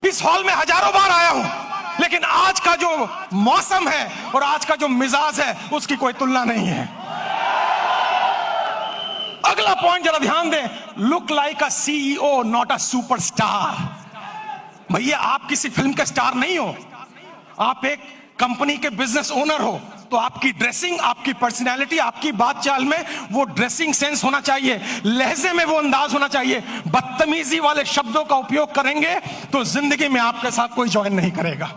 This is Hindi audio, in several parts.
इस हॉल में हजारों बार आया हूं, लेकिन आज का जो मौसम है और आज का जो मिजाज है उसकी कोई तुलना नहीं है। अगला पॉइंट जरा ध्यान दें, look like a CEO not a superstar. भैया आप किसी फिल्म के स्टार नहीं हो, आप एक कंपनी के बिजनेस ओनर हो, तो आपकी ड्रेसिंग, आपकी पर्सनैलिटी, आपकी बात चाल में वो ड्रेसिंग सेंस होना चाहिए, लहजे में वो अंदाज होना चाहिए। बदतमीजी वाले शब्दों का उपयोग करेंगे तो जिंदगी में आपके साथ कोई ज्वाइन नहीं करेगा,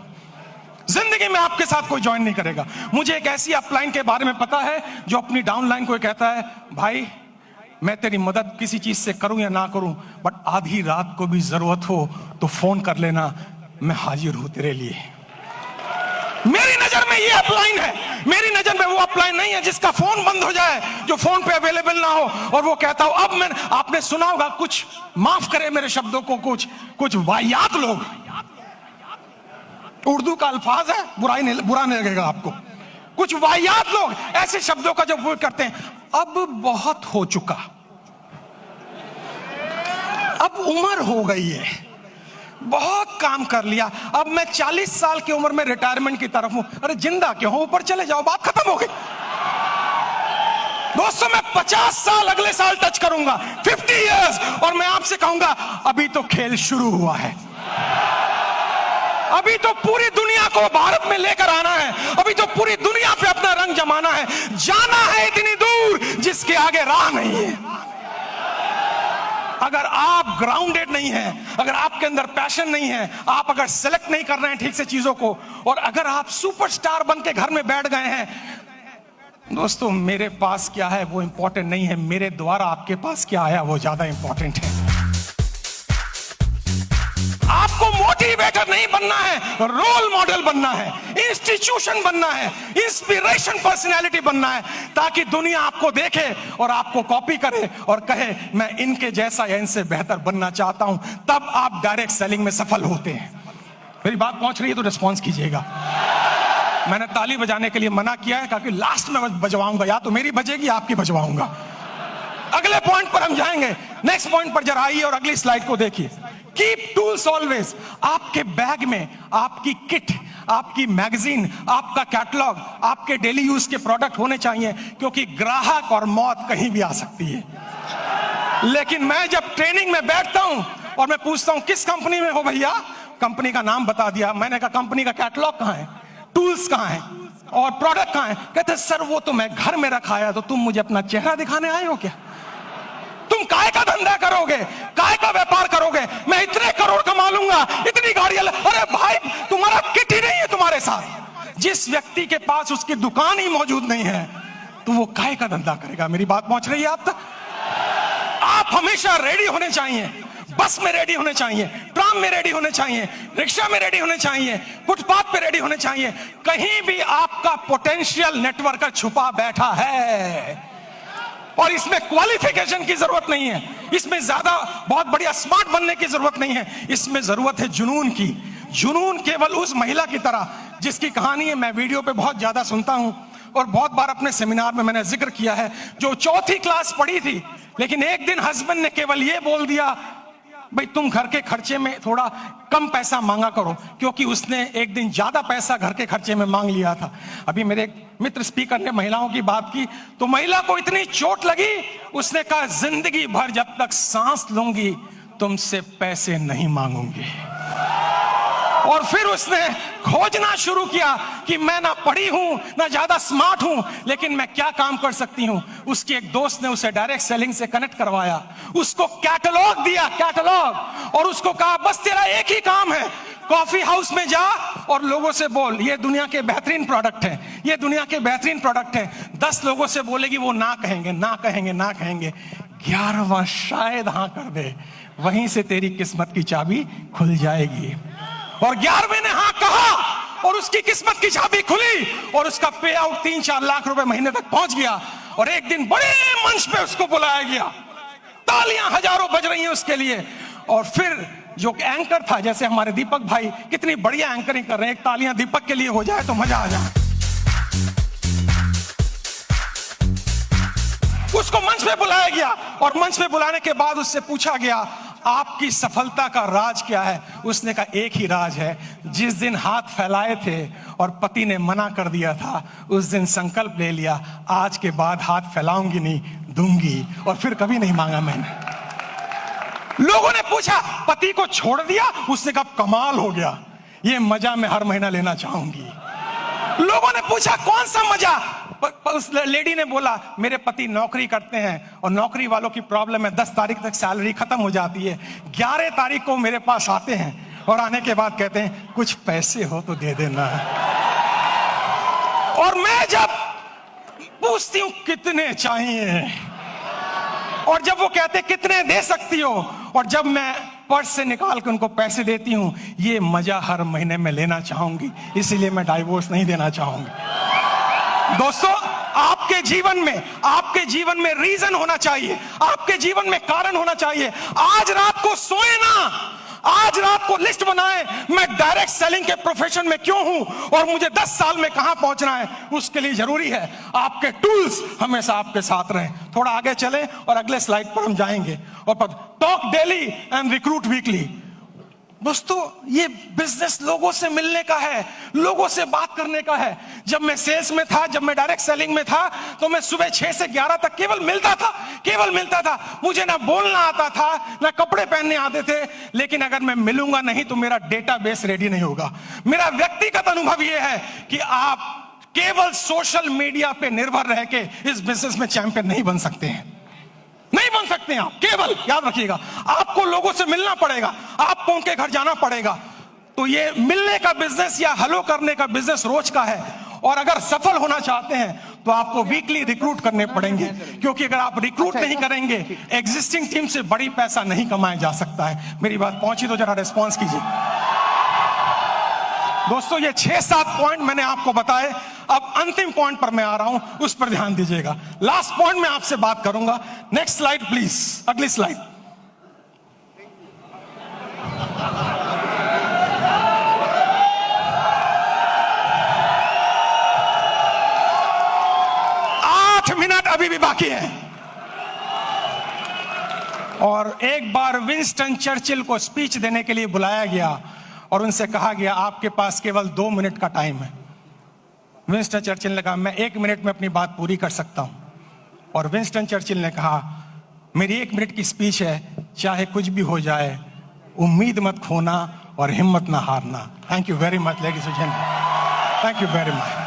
जिंदगी में आपके साथ कोई ज्वाइन नहीं करेगा। मुझे एक ऐसी अपलाइन के बारे में पता है जो अपनी डाउनलाइन को कहता है, भाई मैं तेरी मदद किसी चीज से करूं या ना करूं, बट आधी रात को भी जरूरत हो तो फोन कर लेना, मैं हाजिर हूं तेरे लिए। मेरी नजर में ये अपलाइन है, मेरी नजर में वो अपलाइन नहीं है जिसका फोन बंद हो जाए, जो फोन पे अवेलेबल ना हो और वो कहता हो। अब मैं, आपने सुना होगा, कुछ माफ करे मेरे शब्दों को, कुछ वाहियात लोग, उर्दू का अल्फाज है, बुरा नहीं लगेगा आपको, कुछ वाहियात लोग ऐसे शब्दों का जो उपयोग करते हैं, अब बहुत हो चुका, अब उम्र हो गई है, बहुत काम कर लिया, अब मैं 40 साल की उम्र में रिटायरमेंट की तरफ हूं। अरे जिंदा क्यों हो, ऊपर चले जाओ, बात खत्म हो गई। दोस्तों मैं 50 साल अगले साल टच करूंगा, 50 इयर्स, और मैं आपसे कहूंगा अभी तो खेल शुरू हुआ है, अभी तो पूरी दुनिया को भारत में लेकर आना है, अभी तो पूरी दुनिया पे अपना रंग जमाना है, जाना है इतनी दूर जिसके आगे राह नहीं है। अगर आप ग्राउंडेड नहीं हैं, अगर आपके अंदर पैशन नहीं है, आप अगर सेलेक्ट नहीं कर रहे हैं ठीक से चीजों को, और अगर आप सुपरस्टार बन के घर में बैठ गए हैं, दोस्तों मेरे पास क्या है वो इंपॉर्टेंट नहीं है, मेरे द्वारा आपके पास क्या आया वो ज्यादा इंपॉर्टेंट है। आपको मोटिवेटर नहीं बनना है, रोल मॉडल बनना है, इंस्टीट्यूशन बनना है, इंस्पिरेशन पर्सनैलिटी बनना है, ताकि दुनिया आपको देखे और आपको कॉपी करे और कहे मैं इनके जैसा या इनसे बेहतर बनना चाहता हूं। तब आप डायरेक्ट सेलिंग में सफल होते हैं। मेरी बात पहुंच रही है तो रिस्पॉन्स कीजिएगा। मैंने ताली बजाने के लिए मना किया है क्योंकि लास्ट में बजवाऊंगा, या तो मेरी बजेगी या आपकी बजवाऊंगा। अगले पॉइंट पर हम जाएंगे, नेक्स्ट पॉइंट पर जरा आइए और अगली स्लाइड को देखिए। Keep tools always. आपके बैग में आपकी किट, आपकी मैगजीन, आपका कैटलॉग, आपके डेली यूज के प्रोडक्ट होने चाहिए, क्योंकि ग्राहक और मौत कहीं भी आ सकती है। लेकिन मैं जब ट्रेनिंग में बैठता हूं और मैं पूछता हूं किस कंपनी में हो भैया, कंपनी का नाम बता दिया, मैंने कहा कंपनी का कैटलॉग कहां है, टूल्स कहां है और प्रोडक्ट कहां है, कहते सर वो तो मैं घर में रखा है, तो तुम मुझे अपना चेहरा दिखाने आए हो क्या? तुम काय का धंधा करोगे, काय का व्यापार करोगे, मैं इतने करोड़ कमा लूंगा, इतनी गाड़ियां, अरे भाई तुम्हारा किट ही नहीं है तुम्हारे साथ। जिस व्यक्ति के पास उसकी दुकान ही मौजूद नहीं है तो वो काय का धंधा करेगा। मेरी बात पहुंच रही है आप तक? आप हमेशा रेडी होने चाहिए, बस में रेडी होने चाहिए, ट्राम में रेडी होने चाहिए, रिक्शा में रेडी होने चाहिए, फुटपाथ पे रेडी होने चाहिए। कहीं भी आपका पोटेंशियल नेटवर्कर छुपा बैठा है और इसमें क्वालिफिकेशन की जरूरत नहीं है, इसमें ज्यादा बहुत बढ़िया स्मार्ट बनने की जरूरत नहीं है, इसमें जरूरत है जुनून की। जुनून केवल उस महिला की तरह जिसकी कहानी है मैं वीडियो पे बहुत ज्यादा सुनता हूं और बहुत बार अपने सेमिनार में मैंने जिक्र किया है, जो 4th क्लास पढ़ी थी, लेकिन एक दिन हस्बैंड ने केवल ये बोल दिया भाई तुम घर के खर्चे में थोड़ा कम पैसा मांगा करो, क्योंकि उसने एक दिन ज्यादा पैसा घर के खर्चे में मांग लिया था। अभी मेरे एक मित्र स्पीकर ने महिलाओं की बात की तो महिला को इतनी चोट लगी, उसने कहा जिंदगी भर जब तक सांस लूंगी तुमसे पैसे नहीं मांगूंगी। और फिर उसने खोजना शुरू किया कि मैं ना पढ़ी हूं ना ज्यादा स्मार्ट हूं, लेकिन मैं क्या काम कर सकती हूं। उसके एक दोस्त ने उसे डायरेक्ट सेलिंग से कनेक्ट करवाया, उसको कैटलॉग दिया, कैटलॉग, और उसको कहा बस तेरा एक ही काम है, कॉफी हाउस में जा और लोगों से बोल ये दुनिया के बेहतरीन प्रोडक्ट है, ये दुनिया के बेहतरीन प्रोडक्ट है। 10 लोगों से बोलेगी, वो ना कहेंगे, ना कहेंगे, ना कहेंगे, 11वां शायद हाँ कर दे, वहीं से तेरी किस्मत की चाबी खुल जाएगी। और 11वें ने हाँ कहा और उसकी किस्मत की चाबी खुली और उसका पे आउट 3-4 लाख रुपए महीने तक पहुंच गया। और एक दिन बड़े मंच पे उसको बुलाया गया, तालियां हजारों बज रही हैं उसके लिए। और फिर जो एंकर था, जैसे हमारे दीपक भाई कितनी बढ़िया एंकरिंग कर रहे हैं, एक तालियां दीपक के लिए हो जाए तो मजा आ जाए। उसको मंच पे बुलाया गया और मंच पे बुलाने के बाद उससे पूछा गया आपकी सफलता का राज क्या है? उसने कहा एक ही राज है, जिस दिन हाथ फैलाए थे और पति ने मना कर दिया था, उस दिन संकल्प ले लिया, आज के बाद हाथ फैलाऊंगी नहीं, दूंगी, और फिर कभी नहीं मांगा मैंने। लोगों ने पूछा पति को छोड़ दिया? उसने कहा कमाल हो गया, ये मजा मैं हर महीना लेना चाहूंगी। लोगों ने पूछा कौन सा मजा? उस लेडी ने बोला मेरे पति नौकरी करते हैं और नौकरी वालों की प्रॉब्लम है, 10 तारीख तक सैलरी खत्म हो जाती है, 11 तारीख को मेरे पास आते हैं और आने के बाद कहते हैं कुछ पैसे हो तो दे देना। और मैं जब पूछती हूं कितने चाहिए, और जब वो कहते कितने दे सकती हो, और जब मैं पर्स से निकाल के उनको पैसे देती हूं, ये मजा हर महीने में लेना चाहूंगी, इसीलिए मैं डाइवोर्स नहीं देना चाहूंगी। दोस्तों, आपके जीवन में रीजन होना चाहिए, आपके जीवन में कारण होना चाहिए। आज रात को सोए ना, आज रात को लिस्ट बनाए, मैं डायरेक्ट सेलिंग के प्रोफेशन में क्यों हूं और मुझे 10 साल में कहां पहुंचना है। उसके लिए जरूरी है आपके टूल्स हमेशा आपके साथ रहें। थोड़ा आगे चलें और अगले स्लाइड पर हम जाएंगे। और talk daily and recruit weekly. दोस्तों, ये बिजनेस लोगों से मिलने का है, लोगों से बात करने का है। जब मैं सेल्स में था, जब मैं डायरेक्ट सेलिंग में था, तो मैं सुबह 6 से 11 तक केवल मिलता था। मुझे ना बोलना आता था, ना कपड़े पहनने आते थे, लेकिन अगर मैं मिलूंगा नहीं तो मेरा डेटाबेस रेडी नहीं होगा। मेरा व्यक्तिगत अनुभव यह है कि आप केवल सोशल मीडिया पे निर्भर रह के इस बिजनेस में चैंपियन नहीं बन सकते हैं, नहीं बन सकते हैं आप। केवल याद रखिएगा, आपको लोगों से मिलना पड़ेगा, आपको उनके घर जाना पड़ेगा। तो ये मिलने का बिजनेस या हेलो करने का बिजनेस रोज का है। और अगर सफल होना चाहते हैं तो आपको वीकली रिक्रूट करने पड़ेंगे, क्योंकि अगर आप रिक्रूट नहीं करेंगे, एग्जिस्टिंग टीम से बड़ी पैसा नहीं कमाया जा सकता है। मेरी बात पहुंची तो जरा रिस्पॉन्स कीजिए। दोस्तों, ये 6-7 पॉइंट मैंने आपको बताए। अब अंतिम पॉइंट पर मैं आ रहा हूं, उस पर ध्यान दीजिएगा। लास्ट पॉइंट में आपसे बात करूंगा। नेक्स्ट स्लाइड प्लीज, अगली स्लाइड। मिनट अभी भी बाकी है। और एक बार विंस्टन चर्चिल को स्पीच देने के लिए बुलाया गया और उनसे कहा गया आपके पास केवल 2 मिनट का टाइम है। विंस्टन चर्चिल ने कहा मैं 1 मिनट में अपनी बात पूरी कर सकता हूं। और विंस्टन चर्चिल ने कहा मेरी 1 मिनट की स्पीच है, चाहे कुछ भी हो जाए, उम्मीद मत खोना और हिम्मत ना हारना। Thank you very much ladies and gentleman, thank you very much.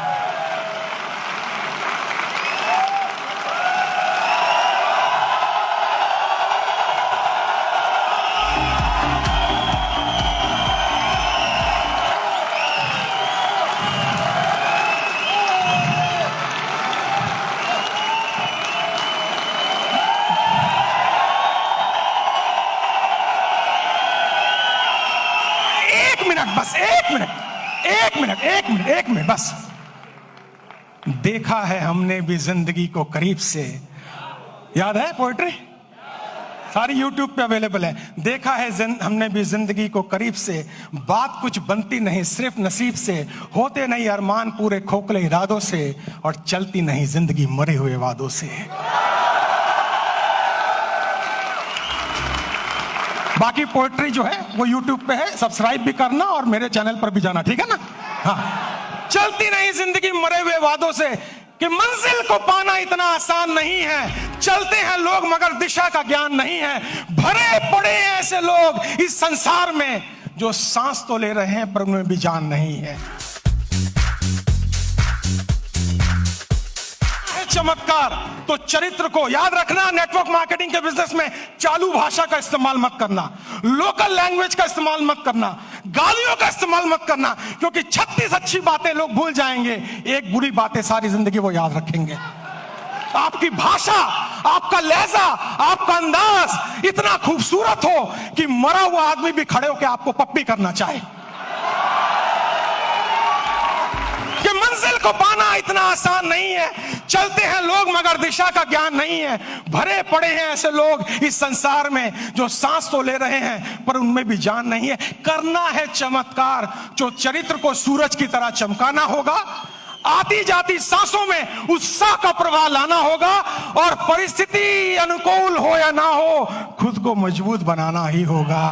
बस 1 मिनट बस। देखा है हमने भी जिंदगी को करीब से, याद है पोएट्री, सारी यूट्यूब पे अवेलेबल है। देखा है हमने भी जिंदगी को करीब से, बात कुछ बनती नहीं सिर्फ नसीब से, होते नहीं अरमान पूरे खोखले इरादों से, और चलती नहीं जिंदगी मरे हुए वादों से। बाकी पोएट्री जो है वो यूट्यूब पे है, सब्सक्राइब भी करना और मेरे चैनल पर भी जाना, ठीक है ना? हाँ, चलती नहीं जिंदगी मरे हुए वादों से, कि मंजिल को पाना इतना आसान नहीं है। चलते हैं लोग मगर दिशा का ज्ञान नहीं है। भरे पड़े हैं ऐसे लोग इस संसार में जो सांस तो ले रहे हैं पर उनमें भी जान नहीं है। चमत्कार तो चरित्र को याद रखना। नेटवर्क मार्केटिंग के बिजनेस में चालू भाषा का इस्तेमाल मत करना, लोकल लैंग्वेज का इस्तेमाल मत करना, गालियों का इस्तेमाल मत करना, क्योंकि 36 अच्छी बातें लोग भूल जाएंगे, एक बुरी बातें सारी जिंदगी वो याद रखेंगे। आपकी भाषा, आपका लहजा, आपका अंदाज इतना खूबसूरत हो कि मरा हुआ आदमी भी खड़े होकर आपको पप्पी करना चाहे। कि मंजिल को पाना इतना आसान नहीं है। चलते हैं लोग मगर दिशा का ज्ञान नहीं है। भरे पड़े हैं ऐसे लोग इस संसार में जो सांस तो ले रहे हैं पर उनमें भी जान नहीं है। करना है चमत्कार, जो चरित्र को सूरज की तरह चमकाना होगा। आती जाती सांसों में उत्साह का प्रवाह लाना होगा और परिस्थिति अनुकूल हो या ना हो खुद को मजबूत बनाना ही होगा।